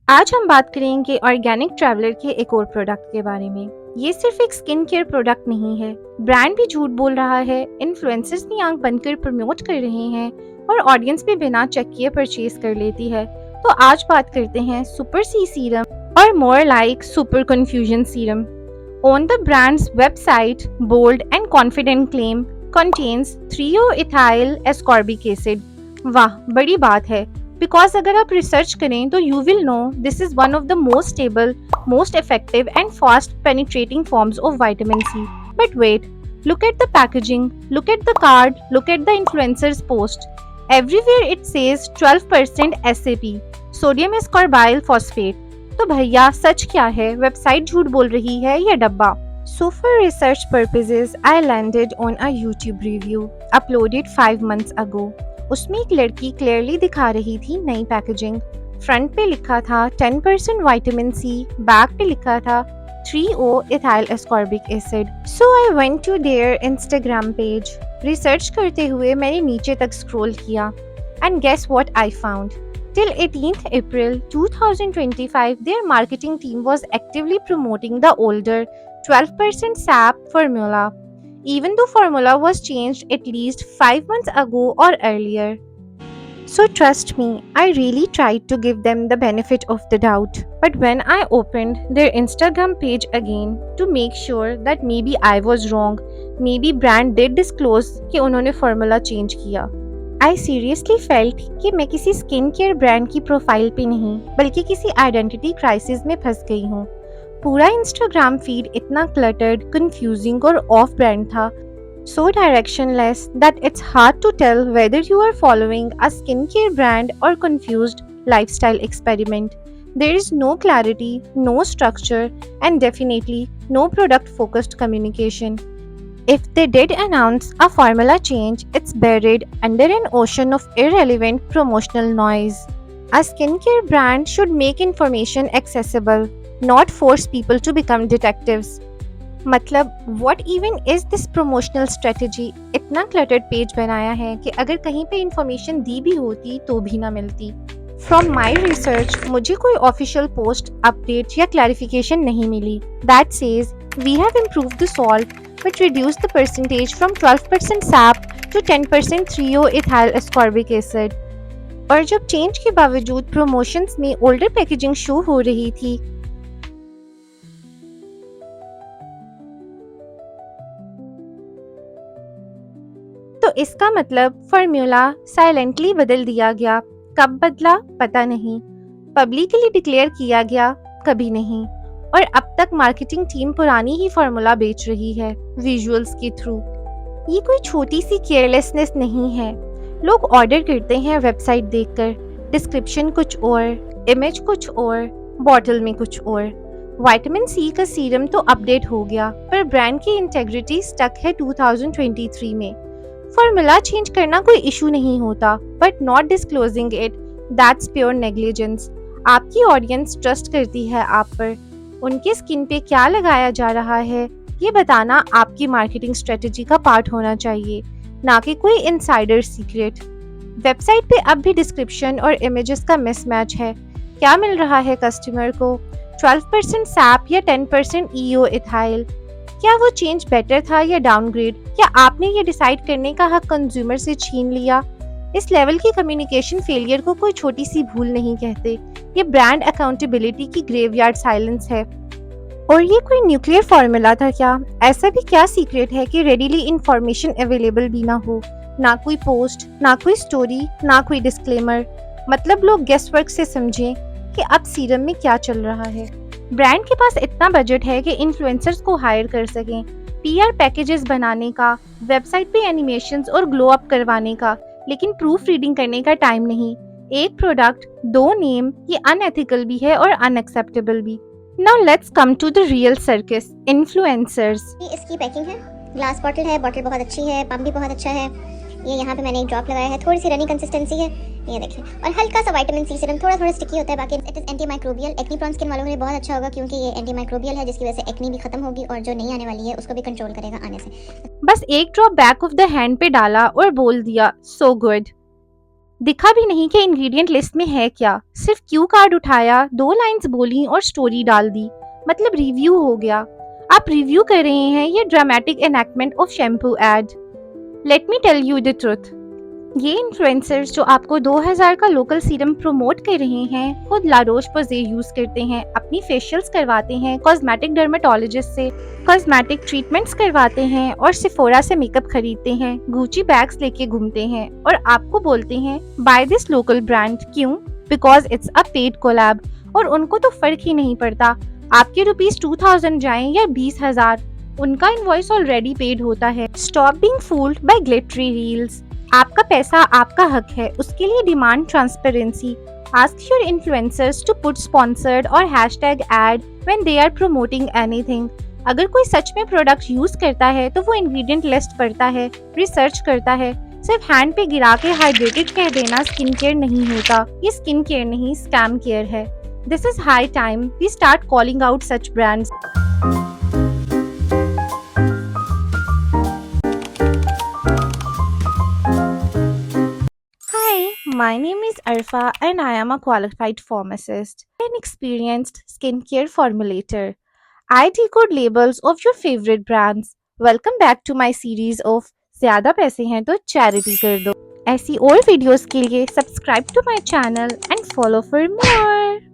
आज हम बात करेंगे ऑर्गेनिक ट्रैवलर के एक और प्रोडक्ट के बारे में। ये सिर्फ एक स्किन केयर प्रोडक्ट नहीं है। ब्रांड भी झूठ बोल रहा है, इन्फ्लुएंसर्स भी आंख बंद कर प्रमोट कर रहे हैं और ऑडियंस भी बिना चेक किए परचेज कर लेती है। तो आज बात करते हैं सुपर सी सीरम और more like super confusion serum. On the brands website, bold and confident claim contains 3-O-ethyl ascorbic acid। वाह, बड़ी बात है। बिकॉज अगर आप रिसर्च करें तो you will know this is one of the most stable, most effective and fast penetrating forms of vitamin C. But wait, look at the packaging, look at the card, look at the influencer's post. Everywhere it says 12% SAP, sodium ascorbyl phosphate. तो भैया सच क्या है? Website झूठ बोल रही है या डब्बा? So for research purposes, I landed on a YouTube review uploaded 5 months ago. उसमें एक लड़की क्लियरली दिखा रही थी नई पैकेजिंग। फ्रंट पे लिखा था 10% विटामिन सी, बैक पे लिखा था 3-O-ethyl ascorbic acid. So I went to their Instagram page. Research करते हुए मैंने नीचे तक स्क्रॉल किया and guess what I found? Till 18th April 2025, their marketing team was actively promoting the older 12% SAP formula, even though formula was changed at least 5 months ago or earlier. So trust me, I really tried to give them the benefit of the doubt. But when I opened their Instagram page again to make sure that maybe I was wrong, maybe brand did disclose कि उन्होंने formula change किया, I seriously felt कि मैं किसी skin care brand की profile पे नहीं बल्कि किसी आइडेंटिटी क्राइसिस में फंस गई हूँ। पूरा इंस्टाग्राम फीड इतना क्लटर्ड, कंफ्यूजिंग और ऑफ ब्रांड था, so directionless that it's hard to tell whether you are following a skincare brand or confused lifestyle experiment. There is no clarity, no structure, and definitely no product-focused communication. If they did announce a formula change, it's buried under an ocean of irrelevant promotional noise. A skincare brand should make information accessible, not force people to become detectives. मतलब what even is this promotional strategy? इतना cluttered page बनाया है कि अगर कहीं पे information दी भी होती तो भी ना मिलती। फ्रॉम माई रिसर्च मुझे कोई ऑफिशियल पोस्ट, अपडेट या क्लैरिफिकेशन नहीं मिली that says we have improved the salt but reduce the percentage from 12% SAP to 10% 3-O-ethyl ascorbic acid। और जब चेंज के बावजूद प्रमोशंस में ओल्डर पैकेजिंग शो हो रही थी, तो इसका मतलब फॉर्मूला साइलेंटली बदल दिया गया। कब बदला पता नहीं, पब्लिकली डिक्लेयर किया गया कभी नहीं, और अब तक मार्केटिंग टीम पुरानी ही फॉर्मूला बेच रही है विजुअल्स के थ्रू। ये कोई छोटी सी केयरलेसनेस नहीं है। लोग ऑर्डर करते हैं वेबसाइट देखकर, डिस्क्रिप्शन कुछ और, इमेज कुछ और, बॉटल में कुछ और। विटामिन सी का सीरम तो अपडेट हो गया, पर ब्रांड की इंटेग्रिटी स्टक है 2023 में। फॉर्मूला चेंज करना कोई इशू नहीं होता, but not disclosing it, that's pure negligence. आपकी ऑडियंस ट्रस्ट करती है आप पर, उनके स्किन पे क्या लगाया जा रहा है ये बताना आपकी मार्केटिंग स्ट्रेटजी का पार्ट होना चाहिए, ना कि कोई इनसाइडर सीक्रेट। वेबसाइट पे अब भी डिस्क्रिप्शन और इमेजेस का मिसमैच है। क्या मिल रहा है कस्टमर को? 12% सैप या 10% EO-ethyl? क्या वो चेंज बेटर था या डाउनग्रेड? या आपने ये डिसाइड करने का हक कंज्यूमर से छीन लिया? इस लेवल की कम्युनिकेशन फेलियर को कोई छोटी सी भूल नहीं कहते, ये ब्रांड अकाउंटेबिलिटी की ग्रेवयार्ड साइलेंस है। और ये कोई न्यूक्लियर फॉर्मूला था क्या? ऐसा भी क्या सीक्रेट है कि रेडीली इंफॉर्मेशन अवेलेबल भी ना हो? ना कोई पोस्ट, ना कोई स्टोरी, ना कोई डिस्क्लेमर। मतलब लोग गेस वर्क से समझें कि अब सीरम में क्या चल रहा है। ब्रांड के पास इतना बजट है कि इन्फ्लुएंसर्स को हायर कर सकें, PR पैकेजेस बनाने का, वेबसाइट पे एनिमेशंस और ग्लो अप करवाने का, लेकिन प्रूफ रीडिंग करने का टाइम नहीं। एक प्रोडक्ट, दो नेम, ये अनएथिकल भी है और अनएक्सेप्टेबल भी। Now let's come to the real circus, influencers. इसकी पैकिंग है, ग्लास बॉटल है, बॉटल बहुत अच्छी है, पम्प भी बहुत अच्छा है। ये यहाँ पे मैंने एक ड्रॉप लगाया है, थोड़ी सी रनी कंसिस्टेंसी है, ये देखिए। और हल्का सा विटामिन सी सीरम, थोड़ा थोड़ा स्टिकी होता है, बाकी it is anti microbial. Acne prone skin वालों के लिए बहुत अच्छा होगा क्योंकि ये एंटी माइक्रोबियल है, जिसकी वजह से एक्नी भी खत्म होगी और जो नहीं आने वाली है उसको भी कंट्रोल करेगा आने से। बस एक drop back of the hand पे डाला और बोल दिया सो गुड। दिखा भी नहीं कि इंग्रेडिएंट लिस्ट में है क्या, सिर्फ क्यू कार्ड उठाया, 2 लाइंस बोली और स्टोरी डाल दी, मतलब रिव्यू हो गया। आप रिव्यू कर रहे हैं ये dramatic enactment of shampoo ad. Let me tell you the truth, ये इन्फ्लुएंसर्स जो आपको 2000 का लोकल सीरम प्रमोट कर रहे हैं, खुद ला रोच पोज़े यूज करते हैं, अपनी फेशियल्स करवाते हैं, कॉस्मेटिक डर्मेटोलॉजिस्ट से कॉस्मेटिक ट्रीटमेंट्स करवाते हैं और सिफोरा से मेकअप खरीदते हैं, गुची बैग्स लेके घूमते हैं और आपको बोलते हैं बाय दिस लोकल ब्रांड। क्यों? Because it's a paid collab. और उनको तो फर्क ही नहीं पड़ता आपके ₹2000 जाएं या 20,000, उनका इनवॉइस ऑलरेडी पेड होता है। Stop being fooled by glittery reels. आपका पैसा आपका हक है, उसके लिए demand transparency. Ask your influencers to put sponsored और hashtag ad when they are promoting anything. अगर कोई सच में प्रोडक्ट यूज करता है तो वो इंग्रेडिएंट लिस्ट पढ़ता है, रिसर्च करता है। सिर्फ हैंड पे गिरा के हाइड्रेटेड कह देना स्किन केयर नहीं होता। ये स्किन केयर नहीं, स्कैम केयर है। This is high time we start calling out such brands. Hi, my name is Arfa and I am a qualified pharmacist and experienced skincare formulator. I decode labels of your favorite brands. Welcome back to my series of ज़्यादा पैसे हैं तो charity कर दो। ऐसी और videos के लिए subscribe to my channel and follow for more.